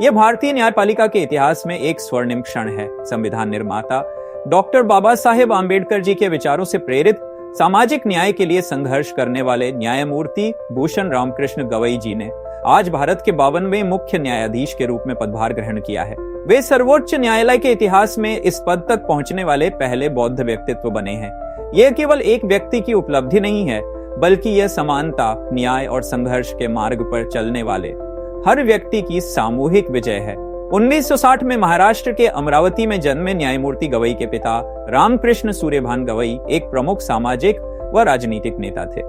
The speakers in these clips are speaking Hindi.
ये भारतीय न्यायपालिका के इतिहास में एक स्वर्णिम क्षण है। संविधान निर्माता डॉक्टर बाबा साहेब आम्बेडकर जी के विचारों से प्रेरित सामाजिक न्याय के लिए संघर्ष करने वाले न्यायमूर्ति भूषण रामकृष्ण गवई जी ने आज भारत के 52वें मुख्य न्यायाधीश के रूप में पदभार ग्रहण किया है। वे सर्वोच्च न्यायालय के इतिहास में इस पद तक पहुंचने वाले पहले बौद्ध व्यक्तित्व बने हैं। यह केवल एक व्यक्ति की उपलब्धि नहीं है, बल्कि यह समानता, न्याय और संघर्ष के मार्ग पर चलने वाले हर व्यक्ति की सामूहिक विजय है। 1960 में महाराष्ट्र के अमरावती में जन्मे न्यायमूर्ति गवई के पिता रामकृष्ण सूर्यभान गवई एक प्रमुख सामाजिक व राजनीतिक नेता थे,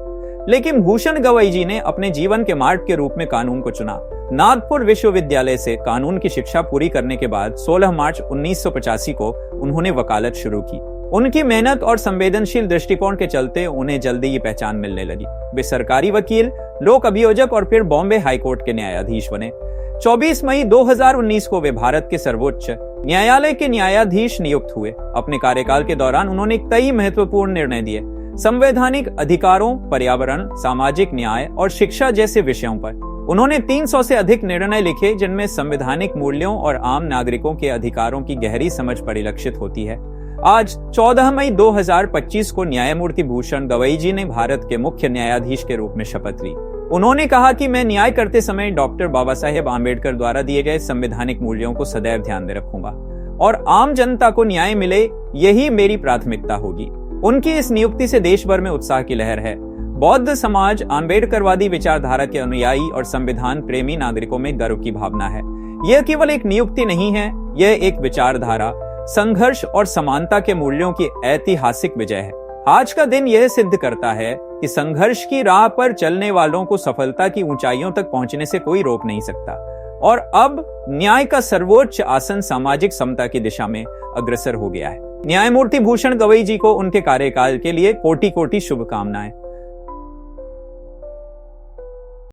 लेकिन भूषण गवई जी ने अपने जीवन के मार्ग के रूप में कानून को चुना। नागपुर विश्वविद्यालय से कानून की शिक्षा पूरी करने के बाद 16 मार्च 1985 को उन्होंने वकालत शुरू की। उनकी मेहनत और संवेदनशील दृष्टिकोण के चलते उन्हें जल्दी ही पहचान मिलने लगी। वे सरकारी वकील, लोक अभियोजक और फिर बॉम्बे हाईकोर्ट के न्यायाधीश बने। 24 मई 2019 को वे भारत के सर्वोच्च न्यायालय के न्यायाधीश नियुक्त हुए। अपने कार्यकाल के दौरान उन्होंने कई महत्वपूर्ण निर्णय दिए। संवैधानिक अधिकारों, पर्यावरण, सामाजिक न्याय और शिक्षा जैसे विषयों पर उन्होंने 300 से अधिक निर्णय लिखे, जिनमें संवैधानिक मूल्यों और आम नागरिकों के अधिकारों की गहरी समझ परिलक्षित होती है। आज 14 मई 2025 को न्यायमूर्ति भूषण गवई जी ने भारत के मुख्य न्यायाधीश के रूप में शपथ ली। उन्होंने कहा कि मैं न्याय करते समय डॉक्टर बाबा साहेब आम्बेडकर द्वारा दिए गए संवैधानिक मूल्यों को सदैव ध्यान में रखूंगा और आम जनता को न्याय मिले, यही मेरी प्राथमिकता होगी। उनकी इस नियुक्ति से देश भर में उत्साह की लहर है। बौद्ध समाज आम्बेडकरवादी विचारधारा के अनुयायी और संविधान प्रेमी नागरिकों में गर्व की भावना है। यह केवल एक नियुक्ति नहीं है, यह एक विचारधारा, संघर्ष और समानता के मूल्यों की ऐतिहासिक विजय है। आज का दिन यह सिद्ध करता है कि संघर्ष की राह पर चलने वालों को सफलता की ऊंचाइयों तक पहुंचने से कोई रोक नहीं सकता और अब न्याय का सर्वोच्च आसन सामाजिक समता की दिशा में अग्रसर हो गया है। न्यायमूर्ति भूषण गवई जी को उनके कार्यकाल के लिए कोटि कोटि शुभकामनाएं।